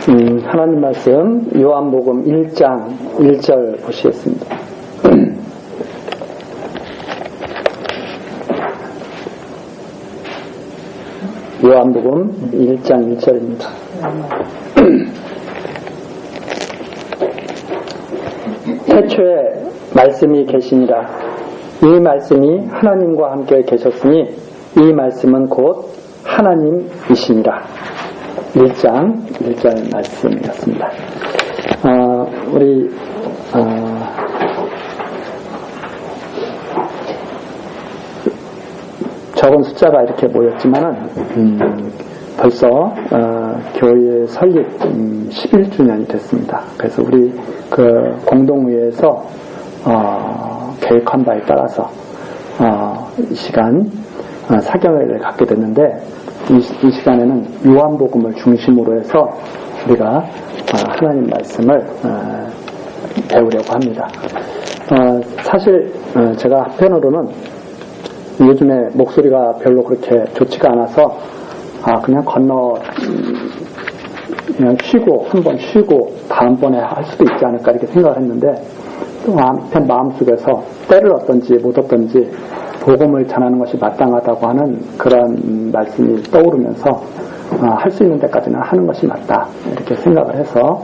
하나님 말씀 요한복음 1장 1절 보시겠습니다. 요한복음 1장 1절입니다. 태초에 말씀이 계시니라. 이 말씀이 하나님과 함께 계셨으니 이 말씀은 곧 하나님이시니라. 1장 1절 말씀이었습니다. 우리 적은 숫자가 이렇게 모였지만은 벌써 교회 설립 11주년이 됐습니다. 그래서 우리 그 공동회에서 계획한 바에 따라서 이 시간 사경회를 갖게 됐는데 이 시간에는 요한복음을 중심으로 해서 우리가 하나님 말씀을 배우려고 합니다. 사실 제가 한편으로는 요즘에 목소리가 별로 그렇게 좋지가 않아서 그냥 그냥 쉬고 한번 쉬고 다음번에 할 수도 있지 않을까 이렇게 생각을 했는데 또 한편 마음속에서 때를 얻든지 못 얻든지 복음을 전하는 것이 마땅하다고 하는 그런 말씀이 떠오르면서 할 수 있는 데까지는 하는 것이 맞다 이렇게 생각을 해서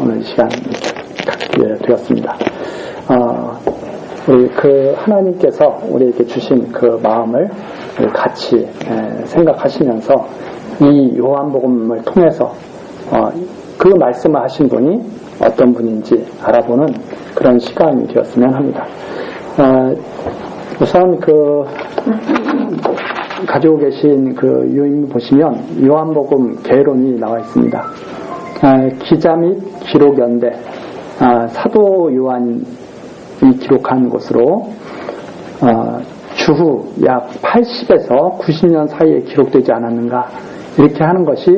오늘 이 시간 갖게 되었습니다. 우리 그 하나님께서 우리에게 주신 그 마음을 같이 생각하시면서 이 요한복음을 통해서 그 말씀을 하신 분이 어떤 분인지 알아보는 그런 시간이 되었으면 합니다. 우선 가지고 계신 그 요인 보시면 요한복음 계론이 나와 있습니다. 기자 및 기록 연대, 사도 요한이 기록한 것으로 주후 약 80에서 90년 사이에 기록되지 않았는가 이렇게 하는 것이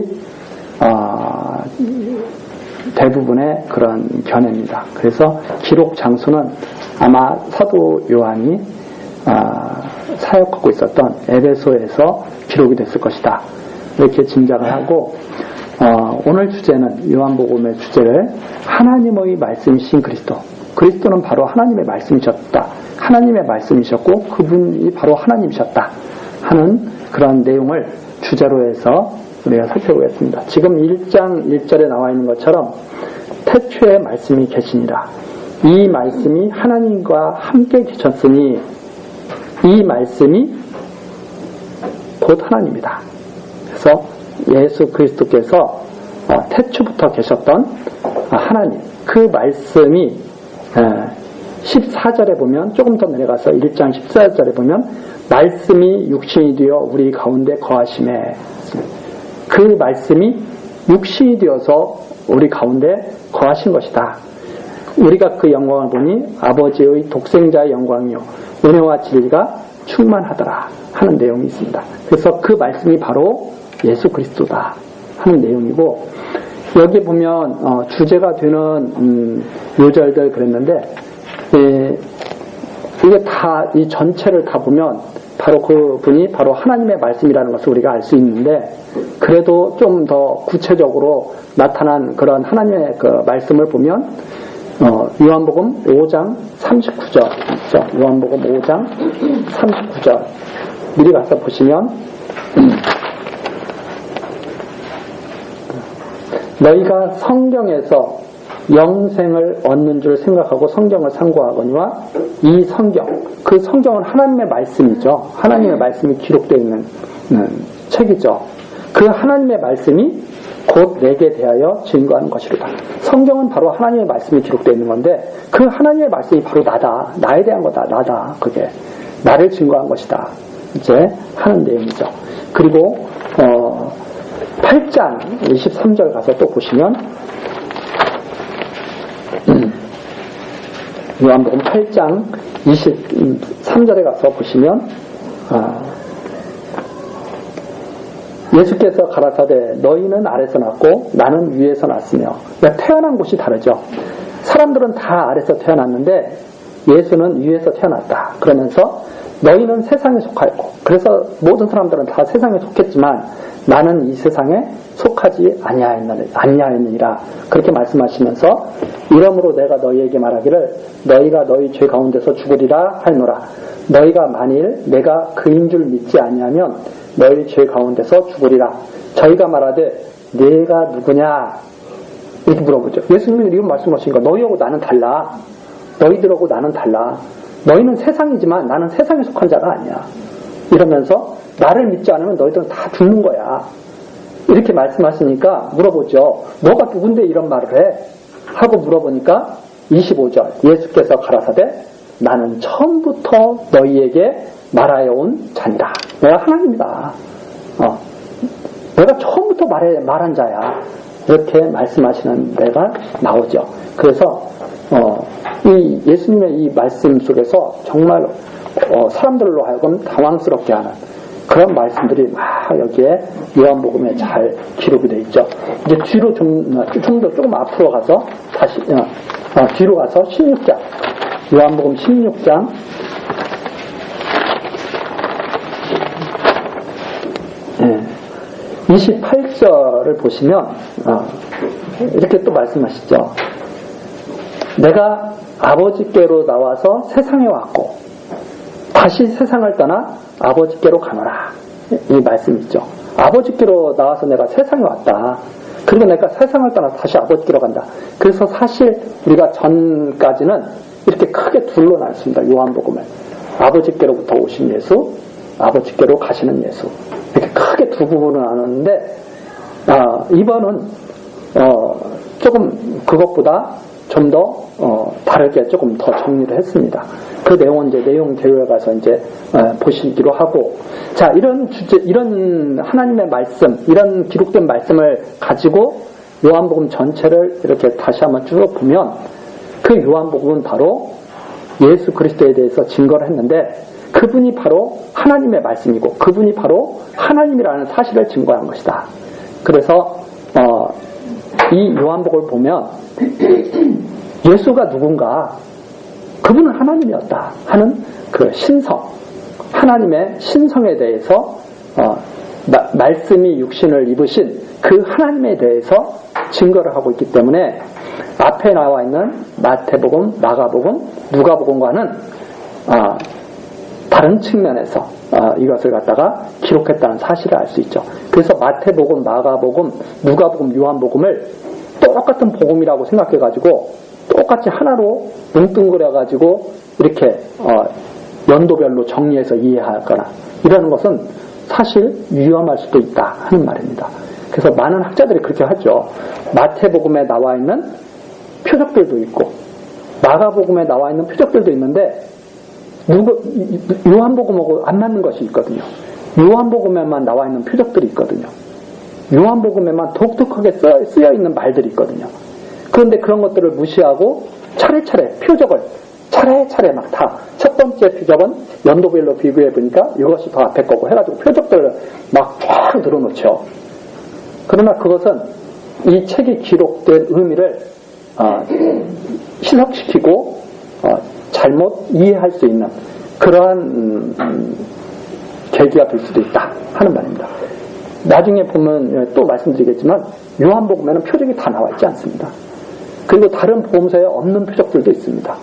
대부분의 그런 견해입니다. 그래서 기록 장소는 아마 사도 요한이 사역하고 있었던 에베소에서 기록이 됐을 것이다 이렇게 짐작을 하고 오늘 주제는 요한복음의 주제를 하나님의 말씀이신 그리스도는 바로 하나님의 말씀이셨다. 하나님의 말씀이셨고 그분이 바로 하나님이셨다 하는 그런 내용을 주제로 해서 우리가 살펴보겠습니다. 지금 1장 1절에 나와 있는 것처럼 태초에 말씀이 계시니라. 이 말씀이 하나님과 함께 계셨으니 이 말씀이 곧 하나님이다. 그래서 예수 그리스도께서 태초부터 계셨던 하나님 그 말씀이 14절에 보면 조금 더 내려가서 1장 14절에 보면 말씀이 육신이 되어 우리 가운데 거하심에 그 말씀이 육신이 되어서 우리 가운데 거하신 것이다. 우리가 그 영광을 보니 아버지의 독생자의 영광이요 은혜와 진리가 충만하더라 하는 내용이 있습니다. 그래서 그 말씀이 바로 예수 그리스도다 하는 내용이고 여기 보면 주제가 되는 요절들 그랬는데 이게 다 이 전체를 다 보면 바로 그 분이 바로 하나님의 말씀이라는 것을 우리가 알 수 있는데 그래도 좀 더 구체적으로 나타난 그런 하나님의 그 말씀을 보면 요한복음 5장 39절 있죠. 요한복음 5장 39절 미리 가서 보시면 너희가 성경에서 영생을 얻는 줄 생각하고 성경을 상고하거니와 이 성경, 그 성경은 하나님의 말씀이죠. 하나님의 말씀이 기록되어 있는 책이죠. 그 하나님의 말씀이 곧 내게 대하여 증거하는 것이로다. 성경은 바로 하나님의 말씀이 기록되어 있는 건데 그 하나님의 말씀이 바로 나다. 나에 대한 거다. 나다. 그게 나를 증거한 것이다. 이제 하는 내용이죠. 그리고 8장 23절 가서 또 보시면 요한복음 8장 23절에 가서 보시면 예수께서 가라사대 너희는 아래서 났고 나는 위에서 났으며 그러니까 태어난 곳이 다르죠. 사람들은 다 아래서 태어났는데 예수는 위에서 태어났다. 그러면서 너희는 세상에 속하였고, 그래서 모든 사람들은 다 세상에 속했지만 나는 이 세상에 속하지 아니하였느니라. 그렇게 말씀하시면서 이러므로 내가 너희에게 말하기를 너희가 너희 죄 가운데서 죽으리라 하노라. 너희가 만일 내가 그인 줄 믿지 아니하면 너희 죄 가운데서 죽으리라. 저희가 말하되 내가 누구냐 이렇게 물어보죠. 예수님은 이런 말씀하시니까 너희하고 나는 달라. 너희들하고 나는 달라. 너희는 세상이지만 나는 세상에 속한 자가 아니야. 이러면서 나를 믿지 않으면 너희들은 다 죽는 거야. 이렇게 말씀하시니까 물어보죠. 너가 누군데 이런 말을 해? 하고 물어보니까 25절 예수께서 가라사대 나는 처음부터 너희에게 말하여 온 자니라. 내가 하나님이다. 내가 처음부터 말한 자야. 이렇게 말씀하시는 데가 나오죠. 그래서 이 예수님의 이 말씀 속에서 정말 사람들로 하여금 당황스럽게 하는 그런 말씀들이 막 여기에 요한복음에 잘 기록이 되어 있죠. 이제 뒤로 조금 앞으로 가서 다시 뒤로 가서 16장 요한복음 16장 28절을 보시면 이렇게 또 말씀하시죠. 내가 아버지께로 나와서 세상에 왔고 다시 세상을 떠나 아버지께로 가노라. 이 말씀이 있죠. 아버지께로 나와서 내가 세상에 왔다. 그리고 내가 세상을 떠나 다시 아버지께로 간다. 그래서 사실 우리가 전까지는 이렇게 크게 둘로 나눴습니다. 요한복음을. 아버지께로부터 오신 예수, 아버지께로 가시는 예수. 이렇게 크게 두 부분으로 나눴는데 이번은 조금 그것보다 좀 더 다르게 조금 더 정리를 했습니다. 그 내용은 이제 내용 제로에 가서 이제 보시기로 하고, 자, 이런 주제, 이런 하나님의 말씀, 이런 기록된 말씀을 가지고 요한복음 전체를 이렇게 다시 한번 쭉 보면 그 요한복음은 바로 예수 그리스도에 대해서 증거를 했는데 그분이 바로 하나님의 말씀이고 그분이 바로 하나님이라는 사실을 증거한 것이다. 그래서 이 요한복음을 보면 예수가 누군가, 그분은 하나님이었다 하는 그 신성, 하나님의 신성에 대해서 말씀이 육신을 입으신 그 하나님에 대해서 증거를 하고 있기 때문에 앞에 나와 있는 마태복음, 마가복음, 누가복음과는 다른 측면에서 이것을 갖다가 기록했다는 사실을 알 수 있죠. 그래서 마태복음, 마가복음, 누가복음, 요한복음을 똑같은 복음이라고 생각해가지고 똑같이 하나로 뭉뚱그려가지고 이렇게 연도별로 정리해서 이해하거나 이러는 것은 사실 위험할 수도 있다 하는 말입니다. 그래서 많은 학자들이 그렇게 하죠. 마태복음에 나와 있는 표적들도 있고 마가복음에 나와 있는 표적들도 있는데 요한복음하고 안 맞는 것이 있거든요. 요한복음에만 나와 있는 표적들이 있거든요. 요한복음에만 독특하게 쓰여 있는 말들이 있거든요. 그런데 그런 것들을 무시하고 차례차례 표적을 차례차례 막 다 첫 번째 표적은 연도별로 비교해 보니까 이것이 더 앞에 거고 해가지고 표적들을 막 쫙 늘어놓죠. 그러나 그것은 이 책이 기록된 의미를 희석시키고 잘못 이해할 수 있는 그러한 계기가 될 수도 있다 하는 말입니다. 나중에 보면 또 말씀드리겠지만 요한복음에는 표적이 다 나와 있지 않습니다. 그리고 다른 복음서에 없는 표적들도 있습니다.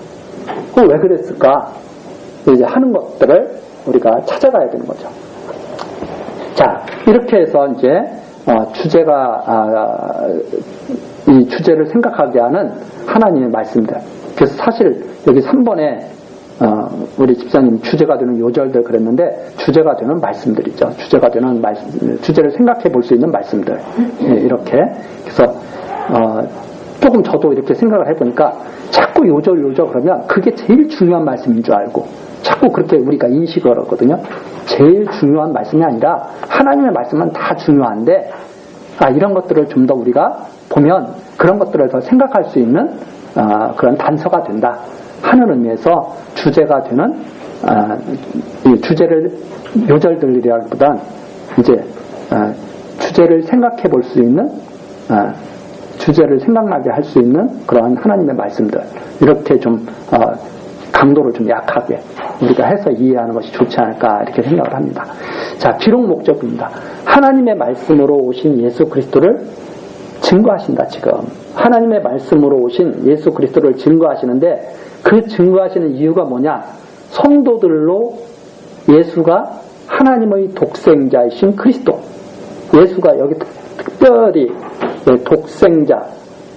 그럼 왜 그랬을까? 이제 하는 것들을 우리가 찾아가야 되는 거죠. 자, 이렇게 해서 이제 이 주제를 생각하게 하는 하나님의 말씀들. 그래서 사실 여기 3번에 우리 집사님 주제가 되는 요절들 그랬는데 주제가 되는 말씀들이죠. 주제가 되는 주제를 생각해 볼 수 있는 말씀들. 이렇게. 그래서 조금 저도 이렇게 생각을 해보니까 자꾸 요절 그러면 그게 제일 중요한 말씀인 줄 알고 자꾸 그렇게 우리가 인식을 하거든요. 제일 중요한 말씀이 아니라 하나님의 말씀은 다 중요한데 이런 것들을 좀 더 우리가 보면 그런 것들을 더 생각할 수 있는 그런 단서가 된다 하는 의미에서 주제가 되는 이 주제를 요절들이라기보단 이제 주제를 생각해 볼 수 있는 주제를 생각나게 할 수 있는 그러한 하나님의 말씀들 이렇게 좀 강도를 좀 약하게 우리가 해서 이해하는 것이 좋지 않을까 이렇게 생각을 합니다. 자, 기록 목적입니다. 하나님의 말씀으로 오신 예수 그리스도를 증거하신다. 지금 하나님의 말씀으로 오신 예수 그리스도를 증거하시는데 그 증거하시는 이유가 뭐냐? 성도들로 예수가 하나님의 독생자이신 그리스도, 예수가 여기 특별히 독생자,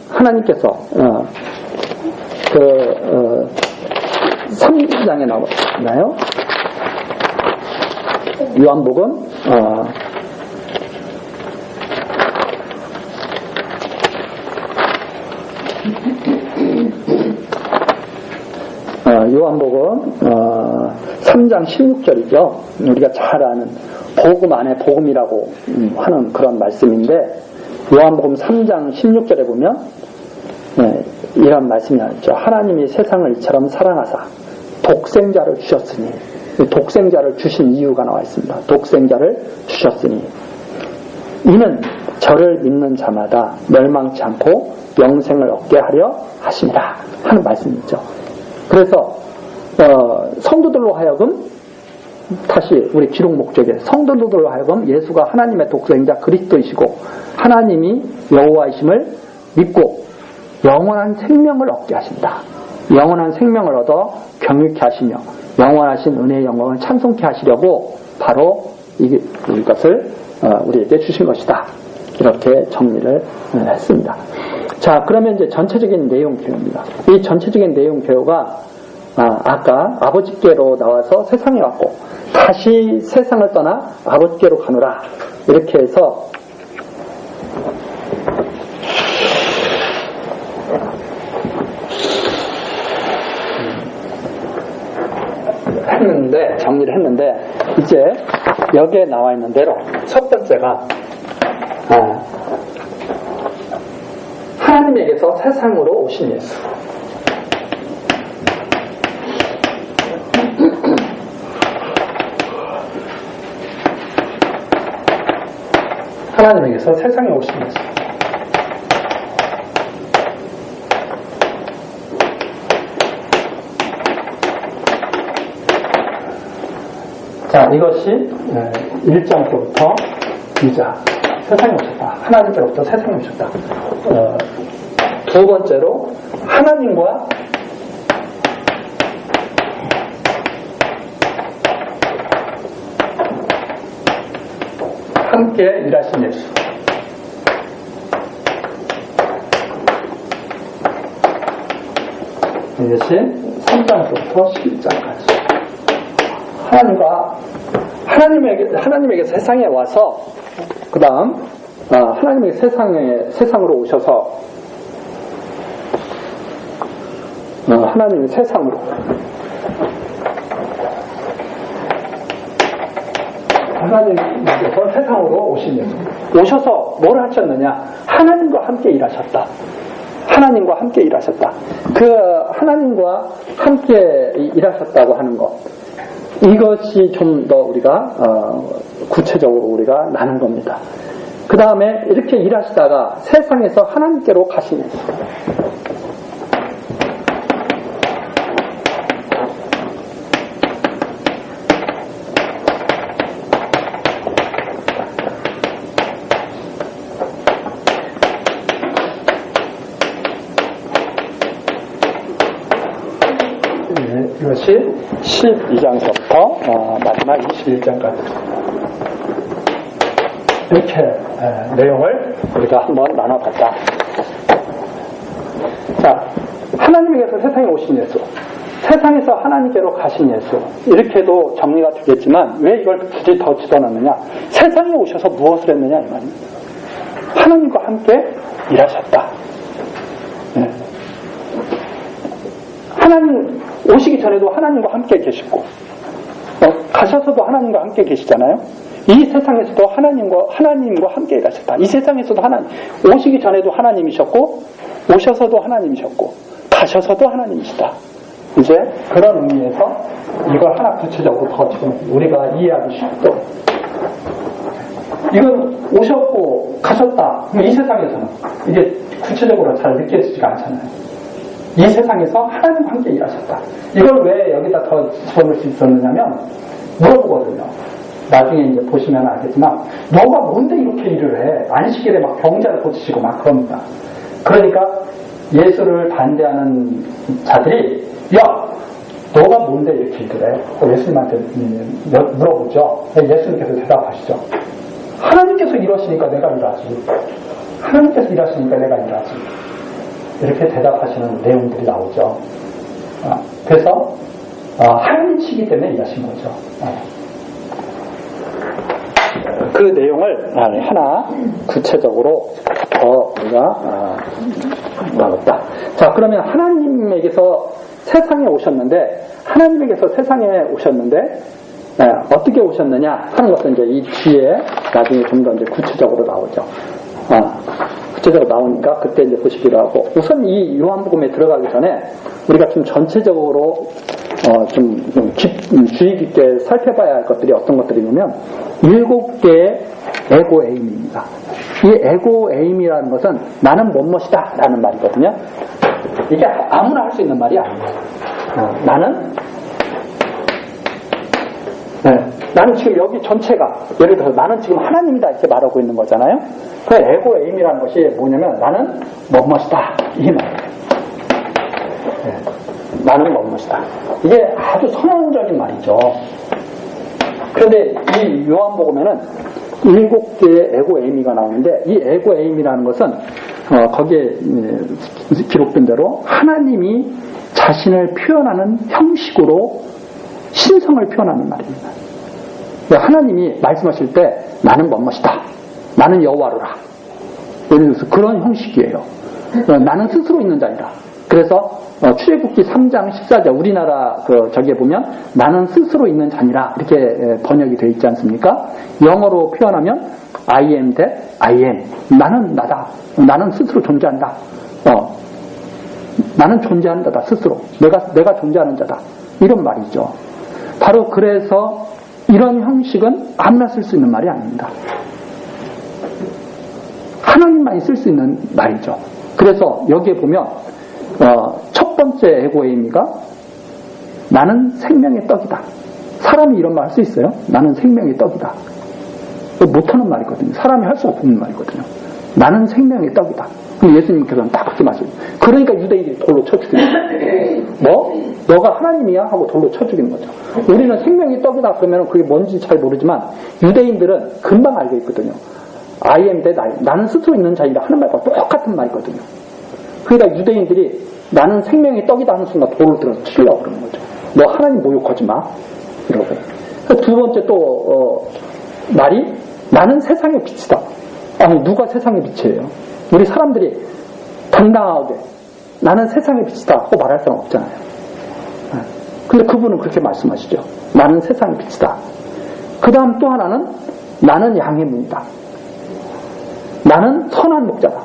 하나님께서 3장에 나오나요? 요한복음 요한복음 3장 16절이죠. 우리가 잘 아는 복음 안에 복음이라고 하는 그런 말씀인데 요한복음 3장 16절에 보면 이런 말씀이 나왔죠. 하나님이 세상을 이처럼 사랑하사 독생자를 주셨으니, 독생자를 주신 이유가 나와 있습니다. 독생자를 주셨으니 이는 저를 믿는 자마다 멸망치 않고 영생을 얻게 하려 하심이라 하는 말씀이죠. 그래서 성도들로 하여금, 다시 우리 기록 목적에 성도들로 하여금 예수가 하나님의 독생자 그리스도이시고 하나님이 여호와이심을 믿고 영원한 생명을 얻게 하신다. 영원한 생명을 얻어 경유케 하시며 영원하신 은혜의 영광을 찬송케 하시려고 바로 이것을 우리에게 주신 것이다. 이렇게 정리를 했습니다. 자, 그러면 이제 전체적인 내용 개요입니다. 이 전체적인 내용 개요가 아까 아버지께로 나와서 세상에 왔고 다시 세상을 떠나 아버지께로 가노라 이렇게 해서 정리를 했는데 이제 여기에 나와 있는 대로 첫 번째가 하나님에게서 세상으로 오신 예수. 하나님에게서 세상에 오신 예수. 자, 이것이 1장부터 2장 세상에 오셨다. 하나님께로부터 세상에 오셨다. 두 번째로 하나님과 함께 일하신 예수. 이것이 3장부터 11장까지. 하나님에게 세상에 와서, 그 다음, 하나님에게 세상으로 오셔서, 하나님의 세상으로, 하나님께서 세상으로 오신 예수. 오셔서 뭘 하셨느냐? 하나님과 함께 일하셨다. 하나님과 함께 일하셨다. 그 하나님과 함께 일하셨다고 하는 것. 이것이 좀 더 우리가 구체적으로 우리가 나눈 겁니다. 그 다음에 이렇게 일하시다가 세상에서 하나님께로 가시는 이것이 12장서부터 마지막 21장까지 이렇게 내용을 우리가 한번 나눠봤다. 자, 하나님에게서 세상에 오신 예수, 세상에서 하나님께로 가신 예수, 이렇게도 정리가 되겠지만 왜 이걸 굳이 더 집어넣느냐? 세상에 오셔서 무엇을 했느냐 이 말입니다. 하나님과 함께 일하셨다. 네. 하나님 오시기 전에도 하나님과 함께 계시고 가셔서도 하나님과 함께 계시잖아요. 이 세상에서도 하나님과 함께 일하셨다. 이 세상에서도 하나님, 오시기 전에도 하나님이셨고 오셔서도 하나님이셨고 가셔서도 하나님이시다. 이제 그런 의미에서 이걸 하나 구체적으로 더 지금 우리가 이해하기 쉽도록, 이건 오셨고 가셨다. 이 세상에서는 이게 구체적으로 잘 느껴지지가 않잖아요. 이 세상에서 하나님과 함께 일하셨다. 이걸 왜 여기다 더 집어넣을 수 있었느냐면 물어보거든요. 나중에 이제 보시면 알겠지만 너가 뭔데 이렇게 일을 해? 안식일에 막 병자를 고치시고 막 그럽니다. 그러니까 예수를 반대하는 자들이 야 너가 뭔데 이렇게 일을 해? 예수님한테 물어보죠. 예수님께서 대답하시죠. 하나님께서 일하시니까 내가 일하지. 하나님께서 일하시니까 내가 일하지. 이렇게 대답하시는 내용들이 나오죠. 그래서 하나님이시기 때문에 일하신 거죠. 그 내용을 하나 구체적으로 더 우리가 나눴다. 자, 그러면 하나님에게서 세상에 오셨는데 하나님에게서 세상에 오셨는데 어떻게 오셨느냐 하는 것은 이제 이 뒤에 나중에 좀 더 이제 구체적으로 나오죠. 구체적으로 나오니까 그때 이제 보시기로 하고 우선 이 요한복음에 들어가기 전에 우리가 좀 전체적으로 좀 주의 깊게 살펴봐야 할 것들이 어떤 것들이냐면 7개의 에고에임입니다. 이 에고에임이라는 것은 나는 뭐뭇이다 라는 말이거든요. 이게 아무나 할 수 있는 말이 아니에요. 나는 지금 여기 전체가 예를 들어서 나는 지금 하나님이다 이렇게 말하고 있는 거잖아요. 그 에고에임이라는 것이 뭐냐면 나는 뭐뭇이다 이 말이에요. 나는 뭐뭇이다. 이게 아주 선언적인 말이죠. 그런데 이 요한복음에는 7개의 에고에이미가 나오는데 이 에고에이미라는 것은 거기에 기록된 대로 하나님이 자신을 표현하는 형식으로 신성을 표현하는 말입니다. 하나님이 말씀하실 때 나는 뭐뭇이다. 나는 여호와로라. 예를 들어서 그런 형식이에요. 나는 스스로 있는 자이다. 그래서 출애굽기 3장 14절 우리나라 저기에 보면 나는 스스로 있는 자니라 이렇게 번역이 되어 있지 않습니까? 영어로 표현하면 I am that I am. 나는 나다. 나는 스스로 존재한다. 나는 존재하는 자다. 스스로. 내가 존재하는 자다. 이런 말이죠. 바로 그래서 이런 형식은 아무나 쓸 수 있는 말이 아닙니다. 하나님만이 쓸 수 있는 말이죠. 그래서 여기에 보면 첫 번째 에고에이미가 나는 생명의 떡이다. 사람이 이런 말 할 수 있어요? 나는 생명의 떡이다. 못하는 말이거든요. 사람이 할 수 없는 말이거든요. 나는 생명의 떡이다. 그럼 예수님께서는 딱 그렇게 말씀해요. 그러니까 유대인들이 돌로 쳐 죽이는 거예요. 뭐? 너가 하나님이야? 하고 돌로 쳐 죽이는 거죠. 우리는 생명의 떡이다 그러면 그게 뭔지 잘 모르지만 유대인들은 금방 알고 있거든요. I am that I am. 나는 스스로 있는 자이다 하는 말과 똑같은 말이거든요. 그러니까 유대인들이 나는 생명의 떡이다 하는 순간 돌을 들어서 치려고 그러는 거죠. 너 하나님 모욕하지 마. 이러고. 두 번째 또 말이 나는 세상의 빛이다. 아니 누가 세상의 빛이에요? 우리 사람들이 당당하게 나는 세상의 빛이다 하고 말할 사람 없잖아요. 근데 그분은 그렇게 말씀하시죠. 나는 세상의 빛이다. 그 다음 또 하나는 나는 양의 문이다. 나는 선한 목자다.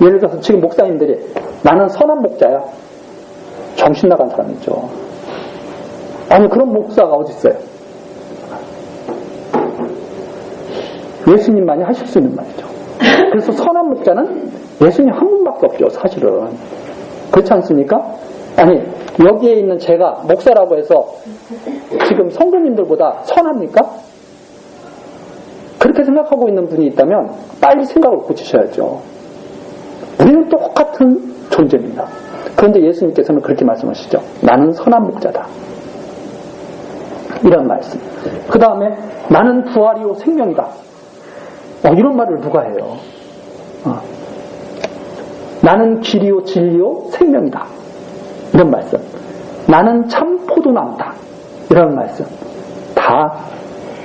예를 들어서 지금 목사님들이 나는 선한 목자야. 정신 나간 사람이죠. 아니 그런 목사가 어디 있어요? 예수님만이 하실 수 있는 말이죠. 그래서 선한 목자는 예수님 한 분밖에 없죠. 사실은. 그렇지 않습니까? 아니 여기에 있는 제가 목사라고 해서 지금 성도님들보다 선합니까? 그렇게 생각하고 있는 분이 있다면 빨리 생각을 고치셔야죠. 우리는 똑같은 존재입니다. 그런데 예수님께서는 그렇게 말씀하시죠. 나는 선한 목자다. 이런 말씀. 그 다음에 나는 부활이요 생명이다. 이런 말을 누가 해요? 나는 길이요 진리요 생명이다. 이런 말씀. 나는 참 포도나무다. 이런 말씀. 다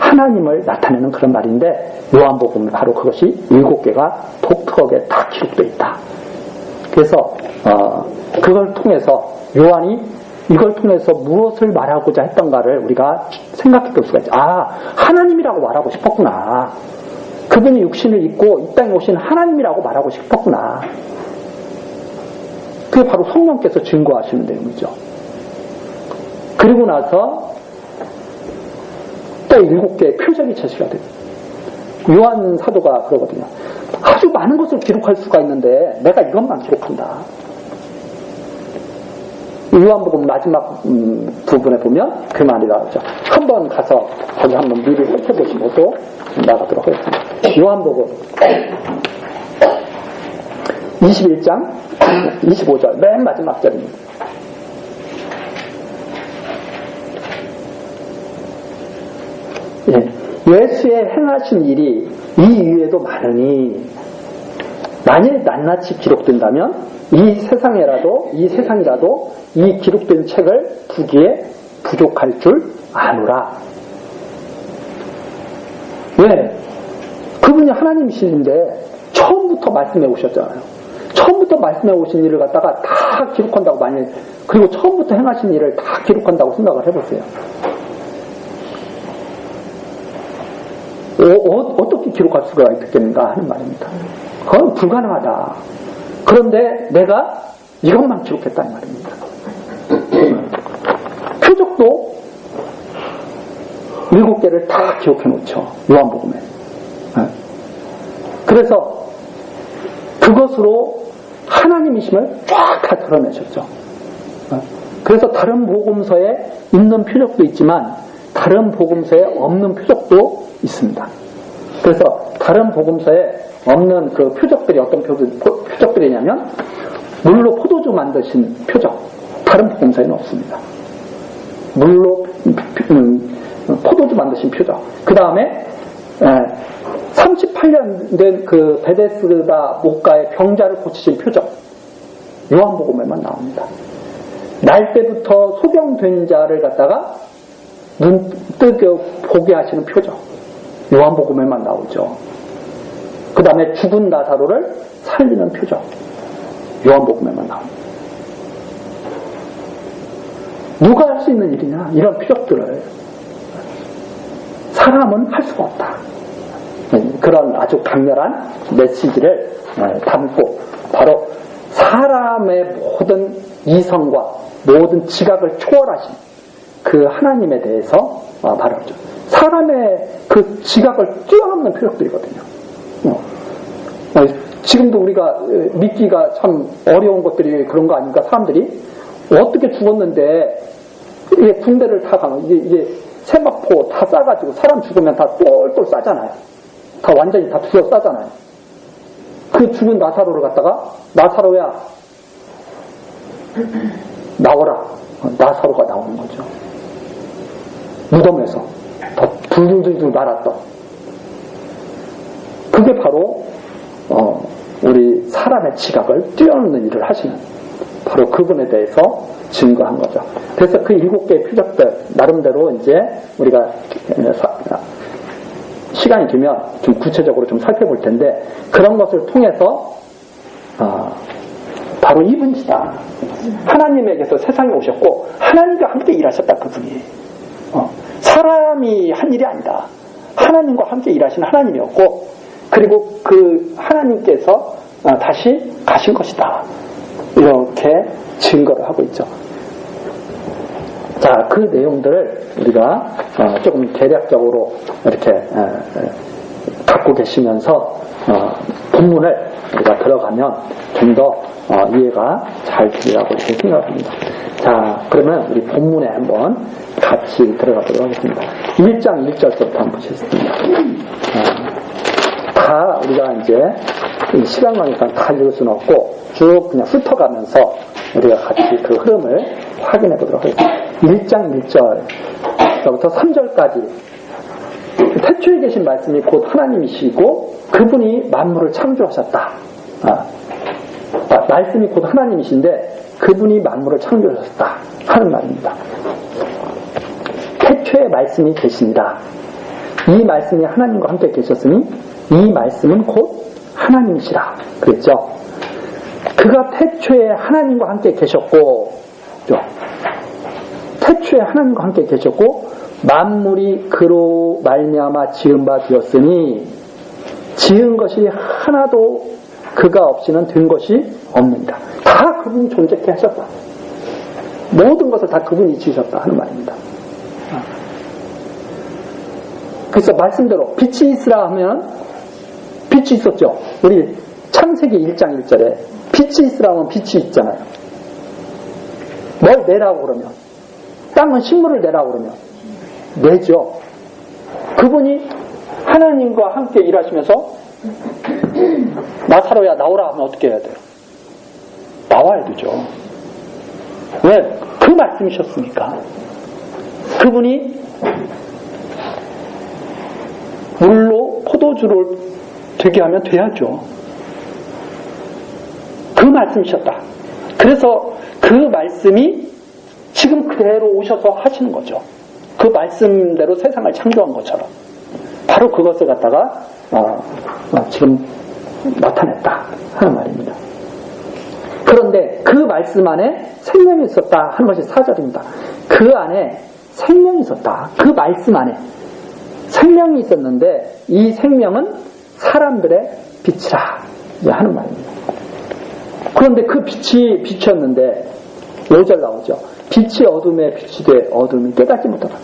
하나님을 나타내는 그런 말인데 요한복음은 바로 그것이 7개가 독특하게 다 기록되어 있다. 그래서 그걸 통해서 요한이 이걸 통해서 무엇을 말하고자 했던가를 우리가 생각해 볼 수가 있죠. 하나님이라고 말하고 싶었구나. 그분이 육신을 입고 이 땅에 오신 하나님이라고 말하고 싶었구나. 그게 바로 성령께서 증거하시는 내용이죠. 그리고 나서 또 7개의 표적이 제시가 돼요. 요한 사도가 그러거든요. 아주 많은 것을 기록할 수가 있는데 내가 이것만 기록한다. 요한복음 마지막 부분에 보면 그 말이 나오죠. 한번 가서 거기 한번 미리 살펴보시고 또 나가도록 하겠습니다. 요한복음 21장 25절 맨 마지막 절입니다. 예수의 행하신 일이 이 이외에도 많으니 만일 낱낱이 기록된다면 이 세상이라도 이 기록된 책을 두기에 부족할 줄 아노라. 왜? 그분이 하나님이신데 처음부터 말씀해 오셨잖아요. 처음부터 말씀해 오신 일을 갖다가 다 기록한다고 그리고 처음부터 행하신 일을 다 기록한다고 생각을 해보세요. 어떻게 기록할 수가 있겠는가 하는 말입니다. 그건 불가능하다. 그런데 내가 이것만 기록했다 이 말입니다. 표적도 7개를 다 기록해 놓죠. 요한복음에. 그래서 그것으로 하나님이심을 쫙 다 드러내셨죠. 그래서 다른 복음서에 있는 표적도 있지만 다른 복음서에 없는 표적도 있습니다. 그래서 다른 복음서에 없는 그 표적들이 어떤 표적들이냐면 물로 포도주 만드신 표적, 다른 복음서에는 없습니다. 물로 포도주 만드신 표적. 그 다음에 38년 된 그 베데스다 목가의 병자를 고치신 표적, 요한복음에만 나옵니다. 날 때부터 소병된 자를 갖다가 눈 뜨게 보게 하시는 표적, 요한복음에만 나오죠. 그 다음에 죽은 나사로를 살리는 표적, 요한복음에만 나옵니다. 누가 할 수 있는 일이냐? 이런 표적들을 사람은 할 수가 없다. 그런 아주 강렬한 메시지를 담고 바로 사람의 모든 이성과 모든 지각을 초월하신 그 하나님에 대해서 말하죠. 사람의 그 지각을 뛰어넘는 표적들이거든요. 지금도 우리가 믿기가 참 어려운 것들이 그런 거 아닙니까? 사람들이 어떻게 죽었는데 이게 군대를 다 가면 이게 세마포 다 싸가지고 사람 죽으면 다 똘똘 싸잖아요. 다 완전히 다 둘러싸잖아요. 그 죽은 나사로를 갖다가 나사로야 나와라. 나사로가 나오는 거죠. 무덤에서 더 둘둘둘 말았던 그게 바로 우리 사람의 지각을 뛰어넘는 일을 하시는 바로 그분에 대해서 증거한 거죠. 그래서 그 7개의 표적들 나름대로 이제 우리가 시간이 되면 좀 구체적으로 좀 살펴볼 텐데 그런 것을 통해서 바로 이분이시다. 하나님에게서 세상에 오셨고 하나님과 함께 일하셨다. 그분이 사람이 한 일이 아니다. 하나님과 함께 일하신 하나님이었고 그리고 그 하나님께서 다시 가신 것이다. 이렇게 증거를 하고 있죠. 자, 그 내용들을 우리가 조금 대략적으로 이렇게 갖고 계시면서 본문을 우리가 들어가면 좀 더 이해가 잘 되리라고 이렇게 생각합니다. 자, 그러면 우리 본문에 한번 같이 들어가도록 하겠습니다. 1장 1절부터 한번 보시겠습니다. 다 우리가 이제 시간 관계상 다 읽을 수는 없고 쭉 그냥 훑어가면서 우리가 같이 그 흐름을 확인해 보도록 하겠습니다. 1장 1절부터 3절까지 태초에 계신 말씀이 곧 하나님이시고 그분이 만물을 창조하셨다. 말씀이 곧 하나님이신데 그분이 만물을 창조하셨다 하는 말입니다. 태초에 말씀이 계신다. 이 말씀이 하나님과 함께 계셨으니 이 말씀은 곧 하나님이시라 그랬죠. 그가 태초에 하나님과 함께 계셨고 태초에 하나님과 함께 계셨고 만물이 그로 말미암아 지은 바 되었으니 지은 것이 하나도 그가 없이는 된 것이 없느니라. 다 그분이 존재케 하셨다. 모든 것을 다 그분이 지으셨다 하는 말입니다. 그래서 말씀대로 빛이 있으라 하면 빛이 있었죠. 우리 창세기 1장 1절에 빛이 있으라 하면 빛이 있잖아요. 뭘 내라고 그러면, 땅은 식물을 내라고 그러면 내죠. 그분이 하나님과 함께 일하시면서 나사로야 나오라 하면 어떻게 해야 돼요? 나와야 되죠. 왜? 그 말씀이셨으니까. 그분이 물로 포도주를 되게 하면 돼야죠. 그 말씀이셨다. 그래서 그 말씀이 지금 그대로 오셔서 하시는 거죠. 그 말씀대로 세상을 창조한 것처럼. 바로 그것을 갖다가 지금 나타냈다 하는 말입니다. 그런데 그 말씀 안에 생명이 있었다 하는 것이 4절입니다. 그 안에 생명이 있었다. 그 말씀 안에 생명이 있었는데 이 생명은 사람들의 빛이라 하는 말입니다. 그런데 그 빛이 빛이었는데 5절 나오죠. 빛이 어둠에 빛이 돼 어둠이 깨닫지 못하다.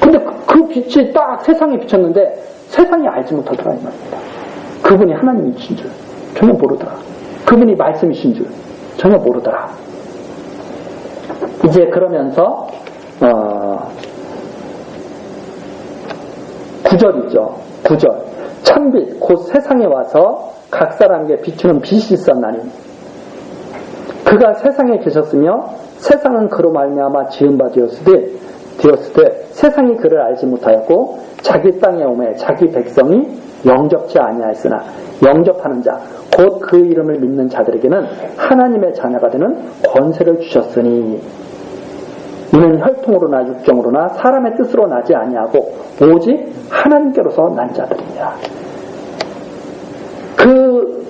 근데 그 빛이 딱 세상에 비쳤는데 세상이 알지 못하더라 이 말입니다. 그분이 하나님이신 줄 전혀 모르더라. 그분이 말씀이신 줄 전혀 모르더라. 이제 그러면서 9절이죠. 9절. 참빛 곧 세상에 와서 각 사람에게 비추는 빛이 있었나니 그가 세상에 계셨으며 세상은 그로 말미암아 지은 바 되었으되 세상이 그를 알지 못하였고 자기 땅에 오매 자기 백성이 영접치 아니하였으나 영접하는 자 곧 그 이름을 믿는 자들에게는 하나님의 자녀가 되는 권세를 주셨으니 이는 혈통으로나 육정으로나 사람의 뜻으로 나지 아니하고 오직 하나님께로서 난 자들이니라. 그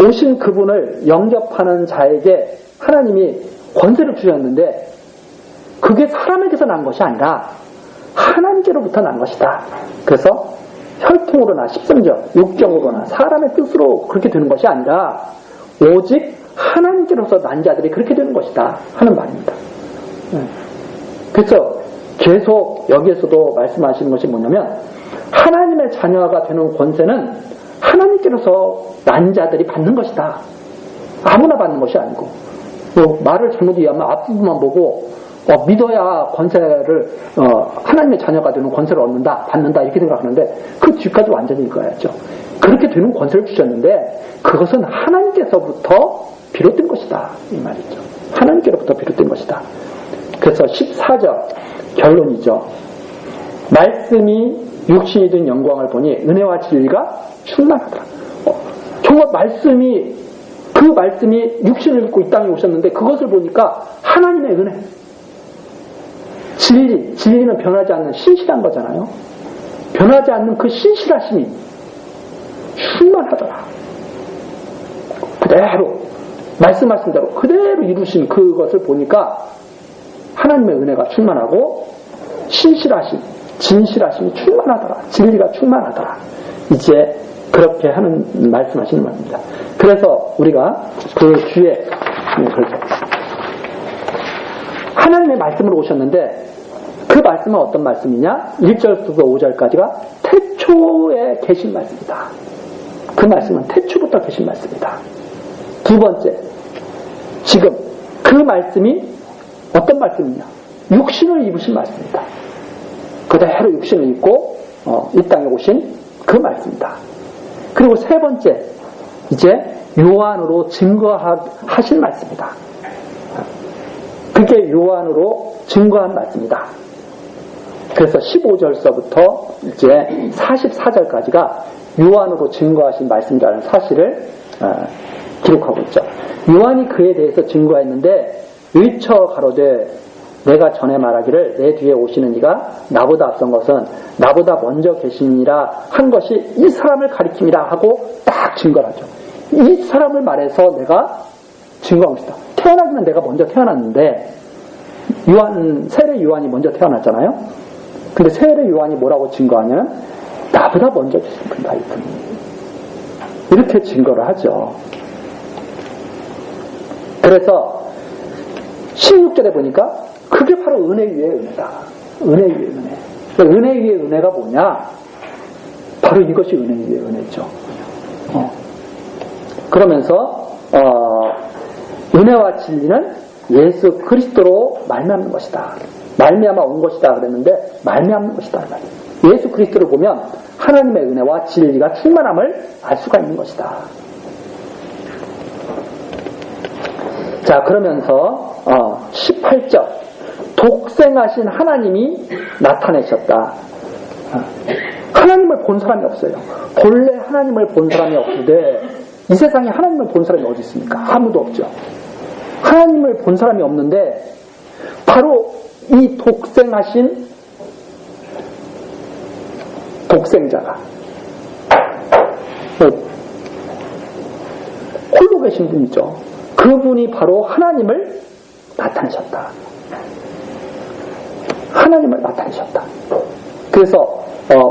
오신 그분을 영접하는 자에게 하나님이 권세를 주셨는데 그게 사람에게서 난 것이 아니라 하나님께로부터 난 것이다. 그래서 혈통으로나 13절, 육정으로나 사람의 뜻으로 그렇게 되는 것이 아니라 오직 하나님께로서 난 자들이 그렇게 되는 것이다 하는 말입니다. 그래서 계속 여기에서도 말씀하시는 것이 뭐냐면 하나님의 자녀가 되는 권세는 하나님께로서 난 자들이 받는 것이다. 아무나 받는 것이 아니고 말을 잘못 이해하면 앞부분만 보고 믿어야 권세를 하나님의 자녀가 되는 권세를 얻는다, 받는다 이렇게 생각하는데 그 뒤까지 완전히 읽어야죠. 그렇게 되는 권세를 주셨는데 그것은 하나님께서부터 비롯된 것이다 이 말이죠. 하나님께로부터 비롯된 것이다. 그래서 14절 결론이죠. 말씀이 육신이 든 영광을 보니 은혜와 진리가 충만하더라. 정말 그 말씀이 육신을 입고 이 땅에 오셨는데 그것을 보니까 하나님의 은혜, 진리는 변하지 않는 신실한 거잖아요. 변하지 않는 그 신실하심이 충만하더라. 그대로 말씀하신 대로 그대로 이루신 그것을 보니까 하나님의 은혜가 충만하고 신실하심, 진실하심이 충만하더라. 진리가 충만하더라. 이제 그렇게 하는 말씀하시는 말입니다. 그래서 우리가 그 뒤에 그렇죠. 하나님의 말씀으로 오셨는데 그 말씀은 어떤 말씀이냐? 1절부터 5절까지가 태초에 계신 말씀이다. 그 말씀은 태초부터 계신 말씀이다. 두 번째, 지금 그 말씀이 어떤 말씀이냐? 육신을 입으신 말씀이다. 그대로 육신을 입고 이 땅에 오신 그 말씀이다. 그리고 세 번째, 이제 요한으로 증거하신 말씀이다. 그게 요한으로 증거한 말씀이다. 그래서 15절서부터 이제 44절까지가 요한으로 증거하신 말씀이라는 사실을 기록하고 있죠. 요한이 그에 대해서 증거했는데 의처 가로되 내가 전에 말하기를 내 뒤에 오시는 이가 나보다 앞선 것은 나보다 먼저 계시니라 한 것이 이 사람을 가리킴이라 하고 딱 증거를 하죠. 이 사람을 말해서 내가 증거하고 있다. 태어나기는 내가 먼저 태어났는데 세례 요한이 먼저 태어났잖아요. 근데 세례 요한이 뭐라고 증거하냐면 나보다 먼저 계신 분이다 이분이. 이렇게 증거를 하죠. 그래서 16절에 보니까 그게 바로 은혜 위의 은혜다. 은혜 위의 은혜. 은혜 위의 은혜가 뭐냐? 바로 이것이 은혜 위의 은혜죠. 그러면서 은혜와 진리는 예수 그리스도로 말미암는 것이다. 말미암아 온 것이다 그랬는데 말미암는 것이다. 예수 그리스도를 보면 하나님의 은혜와 진리가 충만함을 알 수가 있는 것이다. 자, 그러면서 18절 독생하신 하나님이 나타내셨다. 하나님을 본 사람이 없어요. 본래 하나님을 본 사람이 없는데 이 세상에 하나님을 본 사람이 어디 있습니까? 아무도 없죠. 하나님을 본 사람이 없는데 바로 이 독생하신 독생자가 홀로 계신 분이죠. 그분이 바로 하나님을 나타내셨다. 하나님을 나타내셨다. 그래서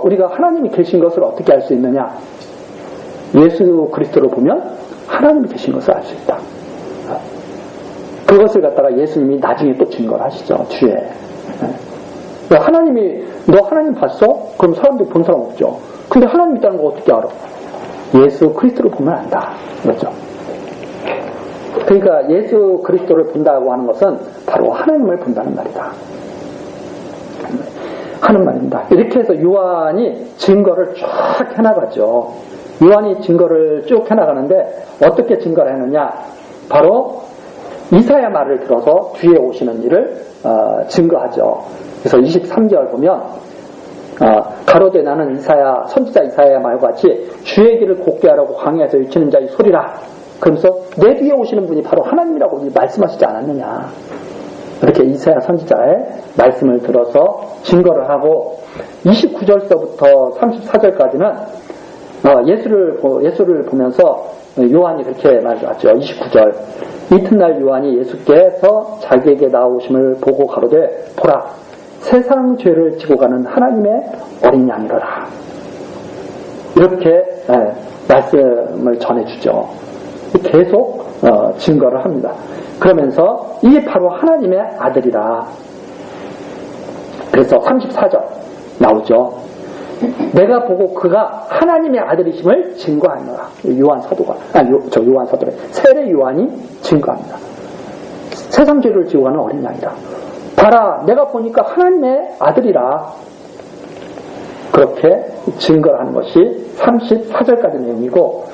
우리가 하나님이 계신 것을 어떻게 알 수 있느냐? 예수 그리스도를 보면 하나님이 계신 것을 알 수 있다. 그것을 갖다가 예수님이 나중에 또 증거를 하시죠. 뒤에. 하나님이 너 하나님 봤어? 그럼 사람들이 본 사람 없죠. 근데 하나님 있다는 거 어떻게 알아? 예수 그리스도를 보면 안다. 그렇죠. 그러니까 예수 그리스도를 본다고 하는 것은 바로 하나님을 본다는 말이다. 하는 말입니다. 이렇게 해서 요한이 증거를 쫙 해나가죠. 요한이 증거를 쭉 해나가는데 어떻게 증거를 하느냐? 바로 이사야 말을 들어서 뒤에 오시는 일을 증거하죠. 그래서 23절 보면 가로되 나는 이사야 선지자 이사야 말과 같이 주의 길을 곱게 하라고 광야에서 외치는 자의 소리라. 그러면서 내 뒤에 오시는 분이 바로 하나님이라고 말씀하시지 않았느냐. 이렇게 이사야 선지자의 말씀을 들어서 증거를 하고 29절서부터 34절까지는 예수를 보면서 요한이 그렇게 말하죠. 29절 이튿날 요한이 예수께서 자기에게 나오심을 보고 가로되 보라 세상 죄를 지고 가는 하나님의 어린 양이로라. 이렇게 말씀을 전해주죠. 계속 증거를 합니다. 그러면서 이게 바로 하나님의 아들이라. 그래서 34절 나오죠. 내가 보고 그가 하나님의 아들이심을 증거하노라. 요한 사도가 요한 사도래. 세례 요한이 증거합니다. 세상 죄를 지고 가는 어린 양이라. 봐라, 내가 보니까 하나님의 아들이라. 그렇게 증거를 하는 것이 34절까지 내용이고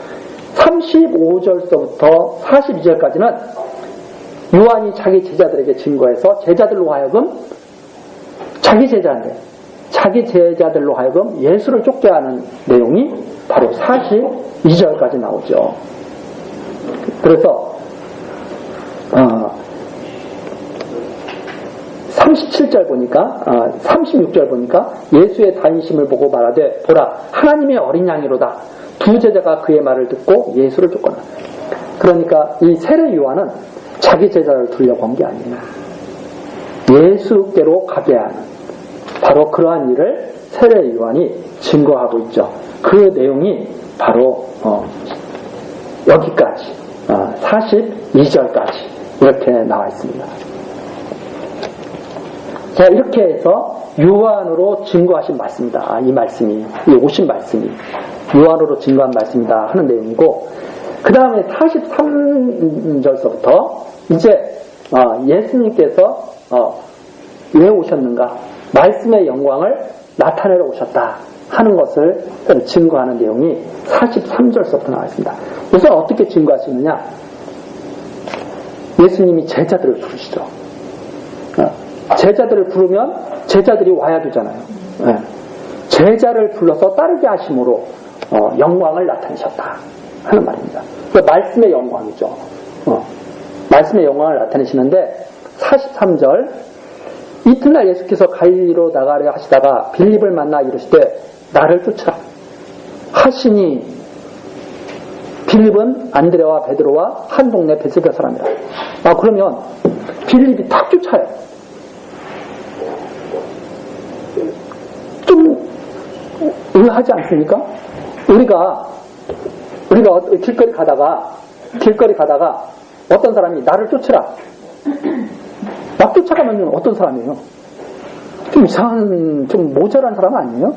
35절서부터 42절까지는 요한이 자기 제자들에게 증거해서 제자들로 하여금 자기 제자인데 자기 제자들로 하여금 예수를 쫓게 하는 내용이 바로 42절까지 나오죠. 그래서 37절 보니까 36절 보니까 예수의 다니심을 보고 말하되 보라 하나님의 어린 양이로다. 두 제자가 그의 말을 듣고 예수를 쫓거나. 그러니까 이 세례 요한은 자기 제자를 두려고 한 게 아니에요. 예수께로 가게 하는 바로 그러한 일을 세례 요한이 증거하고 있죠. 그 내용이 바로 여기까지 42절까지 이렇게 나와 있습니다. 자, 이렇게 해서 요한으로 증거하신 말씀이다. 이 말씀이, 이 오신 말씀이 요한으로 증거한 말씀이다 하는 내용이고, 그 다음에 43절서부터 이제 예수님께서 왜 오셨는가, 말씀의 영광을 나타내러 오셨다 하는 것을 증거하는 내용이 43절서부터 나와 있습니다. 우선 어떻게 증거하시느냐? 예수님이 제자들을 부르시죠. 제자들을 부르면 제자들이 와야 되잖아요. 제자를 불러서 따르게 하심으로 영광을 나타내셨다 하는 말입니다. 그러니까 말씀의 영광이죠. 말씀의 영광을 나타내시는데 43절 이튿날 예수께서 갈릴리로 나가려 하시다가 빌립을 만나 이르시되 나를 쫓으라 하시니 빌립은 안드레와 베드로와 한 동네 베세다 사람이라. 그러면 빌립이 딱 쫓아요. 좀 의아하지 않습니까? 우리가 길거리 가다가 어떤 사람이 나를 쫓으라 막 쫓아가면 어떤 사람이에요? 좀 이상한, 좀 모자란 사람 아니에요?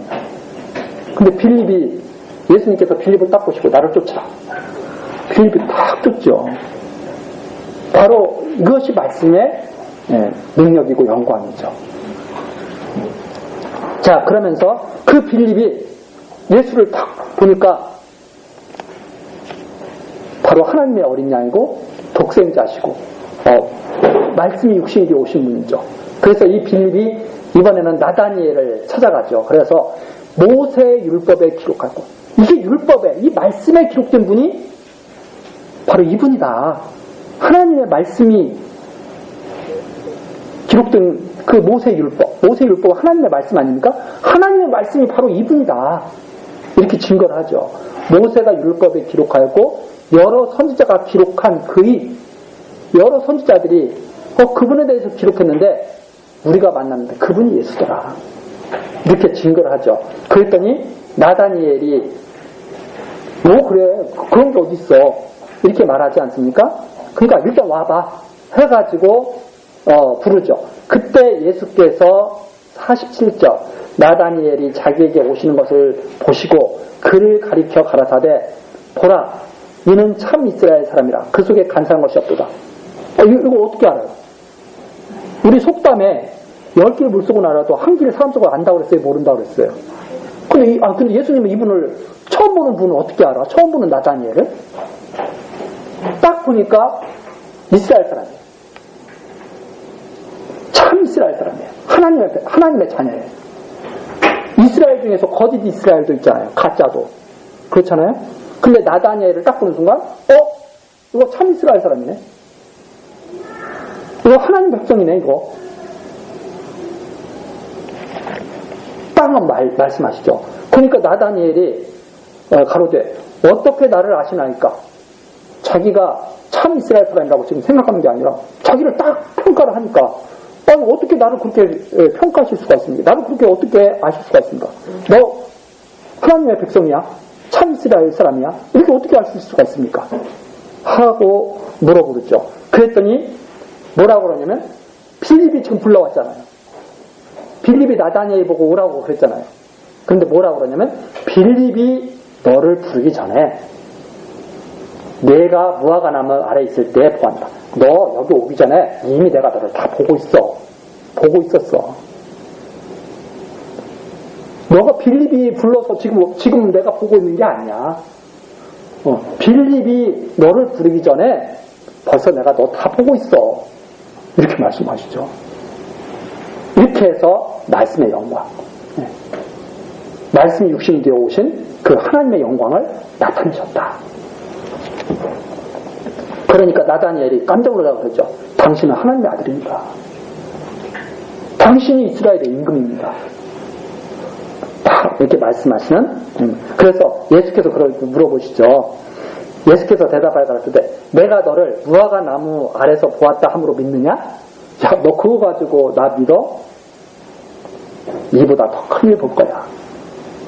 근데 예수님께서 빌립을 딱 보시고 나를 쫓으라. 빌립이 딱 쫓죠. 바로 이것이 말씀의 능력이고 영광이죠. 자, 그러면서 그 빌립이 예수를 딱 보니까 바로 하나님의 어린 양이고 독생자시고 말씀이 육신이 되어 오신 분이죠. 그래서 이 빌립이 이번에는 나다니엘을 찾아가죠. 그래서 모세 율법에 기록하고 이게 율법에 이 말씀에 기록된 분이 바로 이분이다. 하나님의 말씀이 기록된 그 모세 율법 하나님의 말씀 아닙니까? 하나님의 말씀이 바로 이분이다. 이렇게 증거를 하죠. 모세가 율법에 기록하였고 여러 선지자가 기록한 그의 여러 선지자들이 그분에 대해서 기록했는데 우리가 만났는데 그분이 예수더라. 이렇게 증거를 하죠. 그랬더니 나다니엘이 그래 그런 게 어딨어 이렇게 말하지 않습니까? 그러니까 일단 와봐 해가지고 부르죠. 그때 예수께서 47절 나다니엘이 자기에게 오시는 것을 보시고 그를 가리켜 가라사대 보라 이는 참 이스라엘 사람이라 그 속에 간사한 것이 없도다. 이거 어떻게 알아요? 우리 속담에 10길 물속은 알아도 한 길 사람 속을 안다고 그랬어요? 모른다고 그랬어요? 근데 예수님은 이분을 처음 보는 분은 어떻게 알아? 처음 보는 나다니엘을? 딱 보니까 이스라엘 사람이에요. 참 이스라엘 사람이에요. 하나님의 자녀예요. 이스라엘 중에서 거짓 이스라엘도 있잖아요. 가짜도. 그렇잖아요? 근데 나다니엘을 딱 보는 순간 이거 참 이스라엘 사람이네. 이거 하나님 백성이네 이거. 딱 말씀하시죠. 그러니까 나다니엘이 가로되 어떻게 나를 아시나이까? 자기가 참 이스라엘 사람이라고 지금 생각하는 게 아니라 자기를 딱 평가를 하니까 어떻게 나를 그렇게 평가하실 수가 있습니까? 나를 그렇게 어떻게 아실 수가 있습니까? 너 하나님의 백성이야? 참 이스라엘 사람이야? 이렇게 어떻게 알 수가 있습니까? 하고 물어보죠. 그랬더니 뭐라고 그러냐면 빌립이 지금 불러왔잖아요. 빌립이 나다니엘 보고 오라고 그랬잖아요. 그런데 뭐라고 그러냐면 빌립이 너를 부르기 전에 내가 무화과 나무 아래 있을 때 보았다. 너 여기 오기 전에 이미 내가 너를 다 보고 있었어. 너가 빌립이 불러서 지금 내가 보고 있는 게 아니야. 빌립이 너를 부르기 전에 벌써 내가 너 다 보고 있어. 이렇게 말씀하시죠. 이렇게 해서 말씀의 영광, 말씀이 육신이 되어 오신 그 하나님의 영광을 나타내셨다. 그러니까 나다니엘이 깜짝 놀라고 그러죠. 당신은 하나님의 아들입니다. 당신이 이스라엘의 임금입니다. 이렇게 말씀하시는. 그래서 예수께서 그렇게 물어보시죠. 예수께서 대답하여 가라사대 내가 너를 무화과 나무 아래서 보았다 함으로 믿느냐? 야, 너 그거 가지고 나 믿어? 이보다 더 큰 일 볼 거야.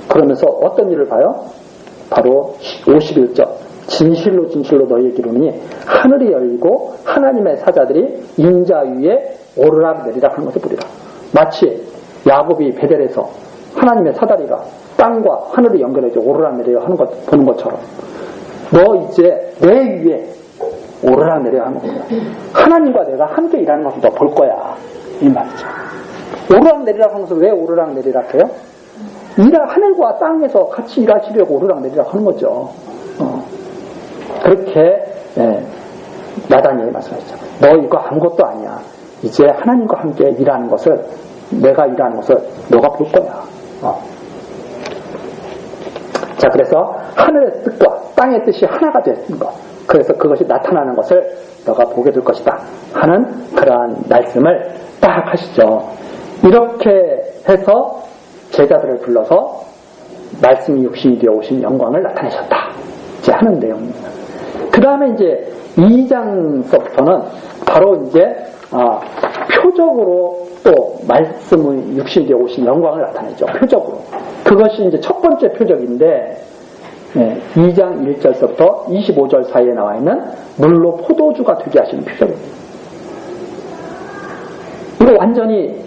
그러면서 어떤 일을 봐요? 바로 51절 진실로 진실로 너희에게 이르노니 하늘이 열리고 하나님의 사자들이 인자 위에 오르락 내리락 하는 것을 보리라. 마치 야곱이 베델에서 하나님의 사다리가 땅과 하늘을 연결해서 오르락 내리락 하는 것 보는 것처럼 너 이제 내 위에 오르락 내리락 하는 거야. 하나님과 내가 함께 일하는 것을 너 볼 거야. 이 말이죠. 오르락 내리락 하면서 왜 오르락 내리락 해요? 하늘과 땅에서 같이 일하시려고 오르락 내리락 하는 거죠. 그렇게 나다니엘이 말씀하셨죠. 너 이거 아무것도 아니야. 이제 하나님과 함께 일하는 것을 내가 일하는 것을 너가 볼 거야. 자, 그래서 하늘의 뜻과 땅의 뜻이 하나가 됐는 것. 그래서 그것이 나타나는 것을 너가 보게 될 것이다 하는 그러한 말씀을 딱 하시죠. 이렇게 해서 제자들을 불러서 말씀이 육신이 되어 오신 영광을 나타내셨다 이제 하는 내용입니다. 그 다음에 이제 2장서부터는 바로 이제 표적으로 또 말씀의 육신이 되어 오신 영광을 나타내죠. 표적으로. 그것이 이제 첫 번째 표적인데 2장 1절서부터 25절 사이에 나와 있는 물로 포도주가 되게 하시는 표적입니다. 이거 완전히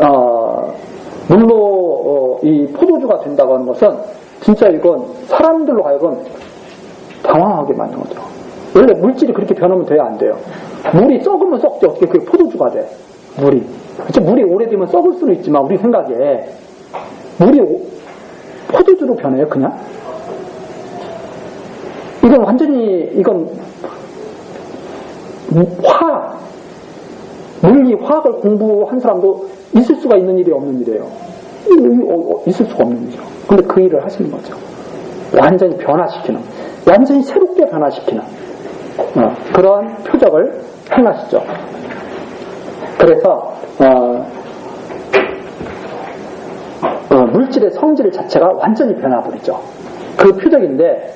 물로 이 포도주가 된다고 하는 것은 진짜 이건 사람들로 하여금 당황하게 만든 거죠. 원래 물질이 그렇게 변하면 돼야 안 돼요. 물이 썩으면 썩지 어떻게 그게 포도주가 돼. 물이 오래되면 썩을 수는 있지만 우리 생각에 물이 포도주로 변해요 그냥? 이건 완전히 물리 화학을 공부한 사람도 있을 수가 있는 일이 없는 일이에요. 있을 수가 없는 일이죠. 근데 그 일을 하시는 거죠. 완전히 변화시키는, 완전히 새롭게 변화시키는 그런 표적을 행하시죠. 그래서 물질의 성질 자체가 완전히 변화버리죠. 그 표적인데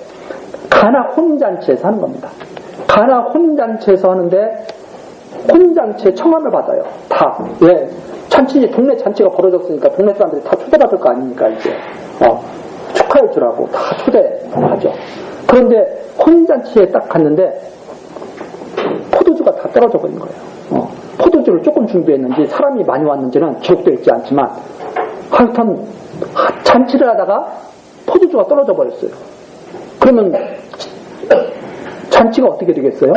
가나 혼잔치에서 하는 겁니다. 가나 혼잔치에서 하는데 혼잔치에 청함을 받아요. 다. 왜? 동네 잔치가 벌어졌으니까 동네 사람들이 다 초대받을 거 아닙니까 이제. 축하해 주라고 다 초대하죠. 그런데 혼잔치에 딱 갔는데 포도주가 다 떨어져 버린 거예요. 포도주를 조금 준비했는지 사람이 많이 왔는지는 기록되어 있지 않지만 하여튼 잔치를 하다가 포도주가 떨어져 버렸어요. 그러면 잔치가 어떻게 되겠어요?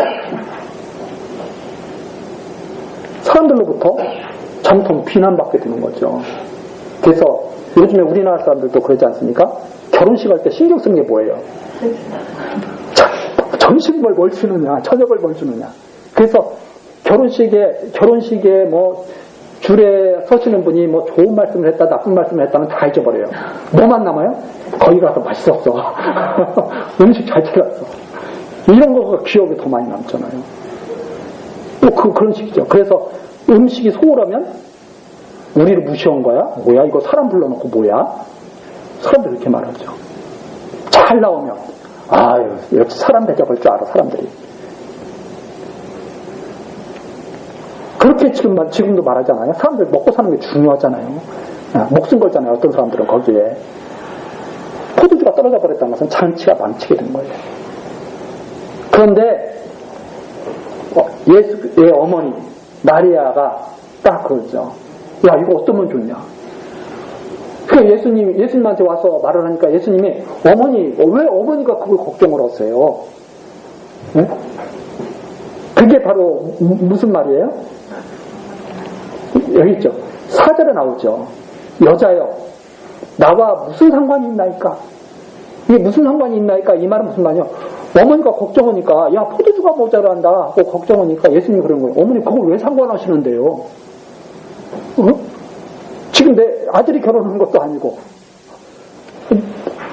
사람들로부터 잠통 비난받게 되는 거죠. 그래서 요즘에 우리나라 사람들도 그러지 않습니까? 결혼식 할 때 신경 쓰는 게 뭐예요? 점심을 뭘 주느냐, 저녁을 뭘 주느냐. 그래서 결혼식에 뭐 줄에 서시는 분이 뭐 좋은 말씀을 했다, 나쁜 말씀을 했다면 다 잊어버려요. 뭐만 남아요? 거기 가서 맛있었어. 음식 잘 차렸어. 이런 거가 기억에 더 많이 남잖아요. 그런 식이죠. 그래서 음식이 소홀하면 우리를 무시한 거야? 뭐야? 이거 사람 불러놓고 뭐야? 사람들이 이렇게 말하죠. 잘 나오면 아유, 역시 사람 대접할 줄 알아, 사람들이. 그렇게 지금도 말하잖아요. 사람들 먹고 사는 게 중요하잖아요. 목숨 걸잖아요. 어떤 사람들은 거기에. 포도주가 떨어져 버렸다는 것은 잔치가 망치게 된 거예요. 그런데 예수의 어머니 마리아가 딱 그러죠. 야, 이거 어떠면 좋냐. 그러니까 예수님한테 와서 말을 하니까 예수님이 왜 어머니가 그걸 걱정을 하세요? 네? 그게 바로 무슨 말이에요? 여기 있죠. 4절에 나오죠. 여자여, 나와 무슨 상관이 있나이까? 이게 무슨 상관이 있나이까? 이 말은 무슨 말이요? 어머니가 걱정하니까, 야, 포도주가 모자란다 하고 걱정하니까 예수님이 그런 거예요. 어머니 그걸 왜 상관하시는데요? 지금 내 아들이 결혼한 것도 아니고,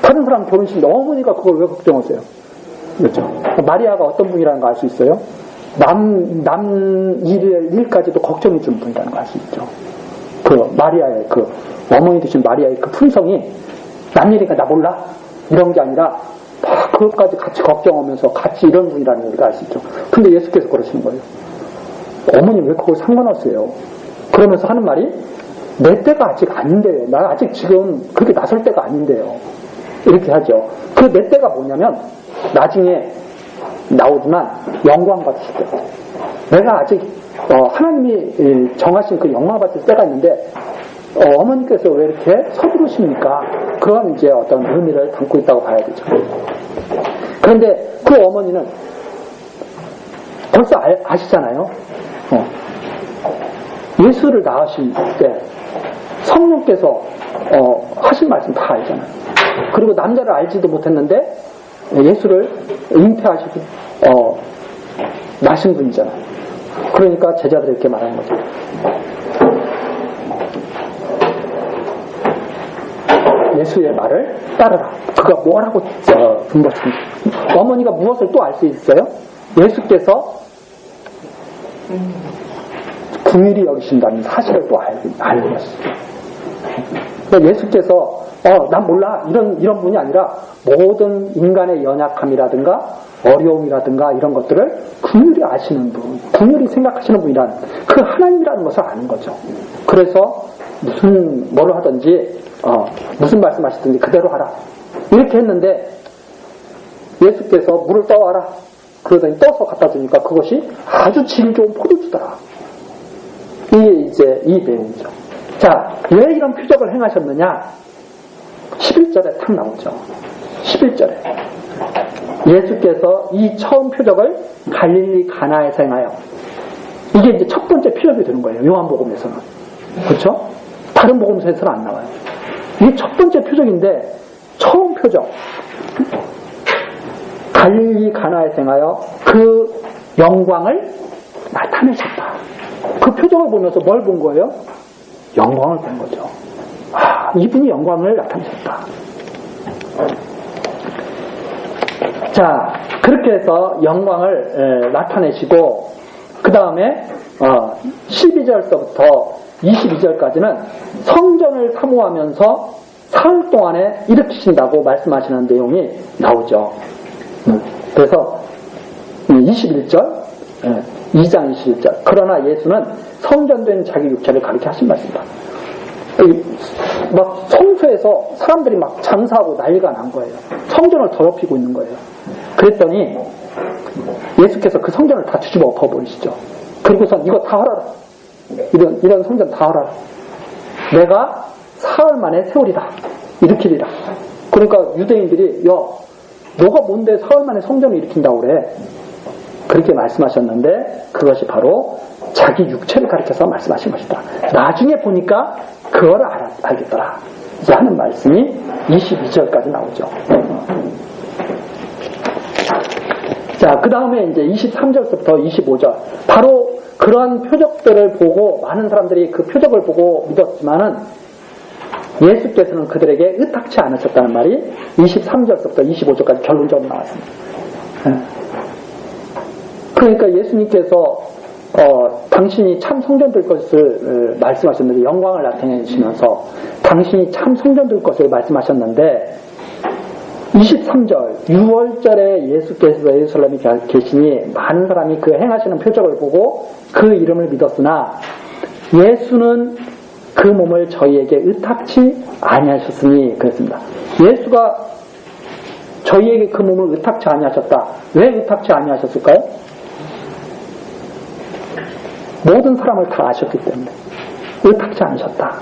다른 사람 결혼식인데 어머니가 그걸 왜 걱정하세요? 그렇죠. 마리아가 어떤 분이라는 거 알 수 있어요? 남 일까지도 걱정해 주는 분이라는 거 알 수 있죠. 마리아의 어머니 되신 마리아의 그 품성이 남 일이니까 나 몰라? 이런 게 아니라 막 그것까지 같이 걱정하면서 같이 이런 분이라는 걸 우리가 알 수 있죠. 근데 예수께서 그러시는 거예요. 어머니 왜 그걸 상관하세요? 그러면서 하는 말이 내 때가 아직 아닌데요. 나 아직 지금 그렇게 나설 때가 아닌데요. 이렇게 하죠. 그 내 때가 뭐냐면 나중에 나오지만 영광 받으실 때. 내가 아직 하나님이 정하신 그 영광 받을 때가 있는데 어머니께서 왜 이렇게 서두르십니까? 그런 이제 어떤 의미를 담고 있다고 봐야 되죠. 그런데 그 어머니는 벌써 아시잖아요. 예수를 낳으실 때 성령께서 하신 말씀 다 알잖아요. 그리고 남자를 알지도 못했는데 예수를 잉태하시고 나신 분이잖아요. 그러니까 제자들이 이렇게 말하는 거죠. 예수의 말을 따르라. 그가 뭐라고 분부하십니까? 어머니가 무엇을 또 알 수 있어요? 예수께서 긍휼히 여기신다는 사실을 또 알고 있어요. 예수께서 난 몰라 이런 분이 아니라 모든 인간의 연약함이라든가 어려움이라든가 이런 것들을 긍휼히 아시는 분, 긍휼히 생각하시는 분이란 그 하나님이라는 것을 아는 거죠. 그래서 뭐를 하든지 무슨 말씀하시든지 그대로 하라 이렇게 했는데 예수께서 물을 떠와라 그러더니 떠서 갖다 주니까 그것이 아주 질 좋은 포도주더라. 이게 이제 이 내용이죠. 자, 왜 이런 표적을 행하셨느냐? 11절에 탁 나오죠. 11절에 예수께서 이 처음 표적을 갈릴리 가나에서 행하여, 이게 이제 첫 번째 표적이 되는 거예요. 요한복음에서는. 그렇죠? 다른 복음서에서는 안 나와요. 이게 첫 번째 표적인데 처음 표적. 갈릴리 가나에서 행하여 그 영광을 나타내셨다. 그 표적을 보면서 뭘 본 거예요? 영광을 본 거죠. 아, 이분이 영광을 나타내셨다. 자, 그렇게 해서 영광을 나타내시고, 그 다음에 12절서부터 22절까지는 성전을 사모하면서 사흘 동안에 일으키신다고 말씀하시는 내용이 나오죠. 그래서 21절, 2장 21절. 그러나 예수는 성전된 자기 육체를 가리켜 하신 말씀입니다. 막 성소에서 사람들이 막 장사하고 난리가 난 거예요. 성전을 더럽히고 있는 거예요. 그랬더니 예수께서 그 성전을 다 뒤집어 엎어버리시죠. 그리고선 이거 다 헐어라. 이런 성전 다 헐어라. 내가 사흘 만에 세우리라. 일으키리라. 그러니까 유대인들이 야, 너가 뭔데 사흘 만에 성전을 일으킨다고 그래. 그렇게 말씀하셨는데 그것이 바로 자기 육체를 가리켜서 말씀하신 것이다. 나중에 보니까 그걸 알겠더라. 이제 하는 말씀이 22절까지 나오죠. 자, 그 다음에 이제 23절부터 25절. 바로 그러한 표적들을 보고 많은 사람들이 그 표적을 보고 믿었지만은 예수께서는 그들에게 의탁치 않으셨다는 말이 23절부터 25절까지 결론적으로 나왔습니다. 그러니까 예수님께서 당신이 참 성전 될 것을 말씀하셨는데, 영광을 나타내시면서 당신이 참 성전 될 것을 말씀하셨는데 23절 6월절에 예수께서 예루살렘에 계시니 많은 사람이 그 행하시는 표적을 보고 그 이름을 믿었으나 예수는 그 몸을 저희에게 의탁치 아니하셨으니 그랬습니다. 예수가 저희에게 그 몸을 의탁치 아니하셨다. 왜 의탁치 아니하셨을까요? 모든 사람을 다 아셨기 때문에 의탁치 않으셨다.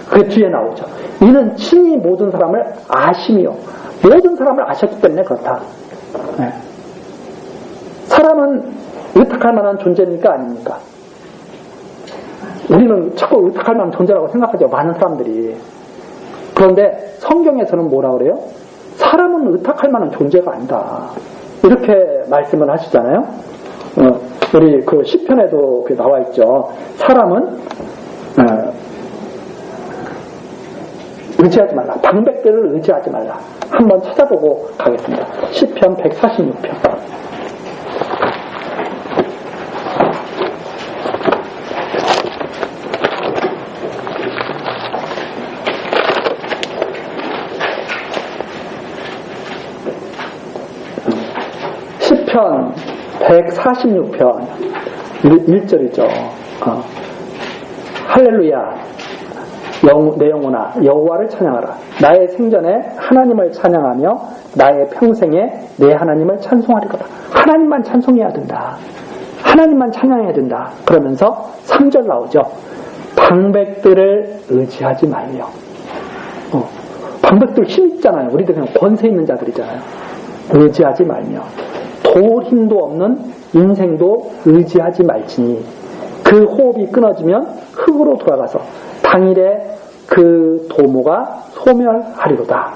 그 뒤에 나오죠. 이는 친히 모든 사람을 아심이요. 모든 사람을 아셨기 때문에 그렇다. 네. 사람은 의탁할 만한 존재입니까? 아닙니까? 우리는 자꾸 의탁할 만한 존재라고 생각하죠. 많은 사람들이. 그런데 성경에서는 뭐라 그래요? 사람은 의탁할 만한 존재가 아니다. 이렇게 말씀을 하시잖아요. 우리 그 시편에도 나와 있죠. 사람은 의지하지 말라. 방백들을 의지하지 말라. 한번 찾아보고 가겠습니다. 시편 146편. 시편 146편 1절이죠. 할렐루야 내 영혼아 여호와를 찬양하라. 나의 생전에 하나님을 찬양하며 나의 평생에 내 하나님을 찬송하리로다. 하나님만 찬송해야 된다. 하나님만 찬양해야 된다. 그러면서 3절 나오죠. 방백들을 의지하지 말며. 방백들 힘 있잖아요. 우리들 그냥 권세 있는 자들이잖아요. 의지하지 말며 돌 힘도 없는 인생도 의지하지 말지니 그 호흡이 끊어지면 흙으로 돌아가서 당일에 그 도모가 소멸하리로다.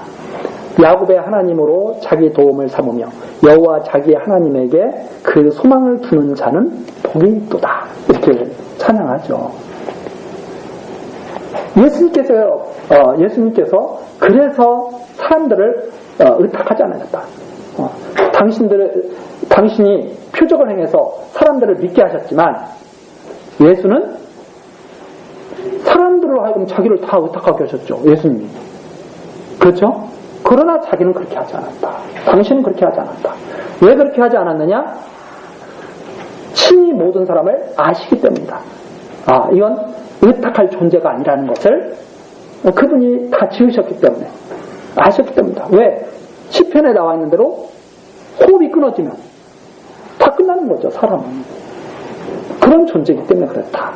야곱의 하나님으로 자기 도움을 삼으며 여호와 자기 하나님에게 그 소망을 두는 자는 복이 있도다. 이렇게 찬양하죠. 예수님께서 그래서 사람들을 의탁하지 않으셨다. 당신이 표적을 행해서 사람들을 믿게 하셨지만 예수는 사람들로 하여금 자기를 다 의탁하게 하셨죠. 예수님이. 그렇죠? 그러나 자기는 그렇게 하지 않았다. 당신은 그렇게 하지 않았다. 왜 그렇게 하지 않았느냐? 친히 모든 사람을 아시기 때문이다. 이건 의탁할 존재가 아니라는 것을 그분이 다 지으셨기 때문에 아셨기 때문이다. 왜? 시편에 나와 있는 대로 호흡이 끊어지면 다 끝나는 거죠. 사람은. 그런 존재이기 때문에 그렇다.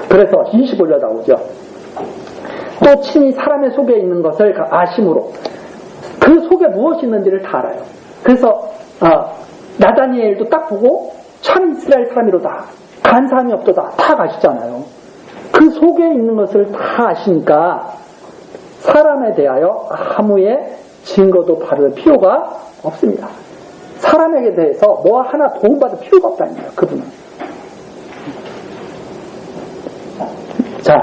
그래서 25절 나오죠. 또 친히 사람의 속에 있는 것을 아심으로 그 속에 무엇이 있는지를 다 알아요. 그래서 나다니엘도 딱 보고 참 이스라엘 사람이로다. 간사함이 없도다. 다 가시잖아요. 그 속에 있는 것을 다 아시니까 사람에 대하여 아무의 증거도 바를 필요가 없습니다. 사람에게 대해서 뭐 하나 도움받을 필요가 없다는 거예요. 그분은. 자,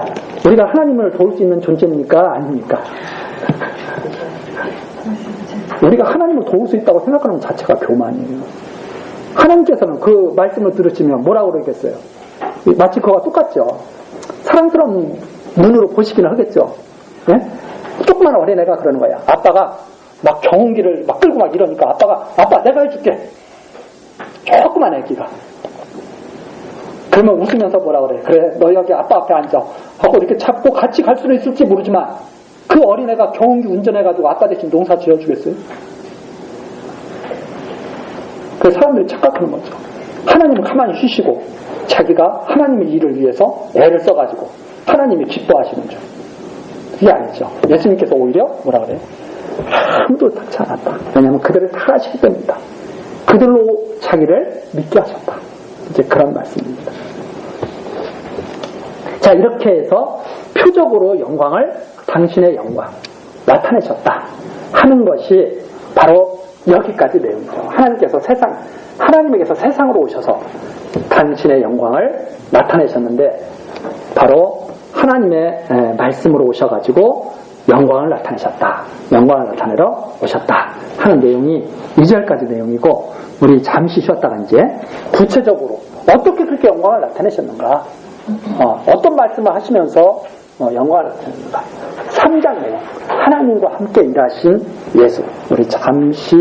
우리가 하나님을 도울 수 있는 존재입니까? 아닙니까? 우리가 하나님을 도울 수 있다고 생각하는 것 자체가 교만이에요. 하나님께서는 그 말씀을 들으시면 뭐라고 그러겠어요? 마치 그거와 똑같죠. 사랑스러운 눈으로 보시기는 하겠죠. 네? 조그만 어린애가 그러는 거야. 아빠가 막 경운기를 막 끌고 막 이러니까 아빠 내가 해줄게. 조그만 애기가. 그러면 웃으면서 뭐라 그래. 그래 너 여기 아빠 앞에 앉아. 하고 이렇게 잡고 같이 갈 수는 있을지 모르지만 그 어린애가 경운기 운전해가지고 아빠 대신 농사 지어주겠어요? 그 사람들이 착각하는 거죠. 하나님은 가만히 쉬시고 자기가 하나님의 일을 위해서 애를 써가지고 하나님이 기뻐하시는 줄. 그게 아니죠. 예수님께서 오히려 뭐라 그래요? 아무도 닦지 않았다. 왜냐하면 그들을 다 아시기 때문이다. 그들로 자기를 믿게 하셨다. 이제 그런 말씀입니다. 자, 이렇게 해서 표적으로 영광을, 당신의 영광 나타내셨다 하는 것이 바로 여기까지 내용이죠. 하나님에게서 세상으로 오셔서 당신의 영광을 나타내셨는데 바로 하나님의 말씀으로 오셔가지고 영광을 나타내셨다. 영광을 나타내러 오셨다 하는 내용이 2절까지 내용이고, 우리 잠시 쉬었다가 이제 구체적으로 어떻게 그렇게 영광을 나타내셨는가, 어떤 말씀을 하시면서 영광을 나타냈는가, 3장 내용, 하나님과 함께 일하신 예수, 우리 잠시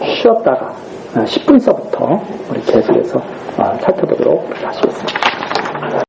쉬었다가 10분서부터 우리 계속해서 살펴보도록 하시겠습니다.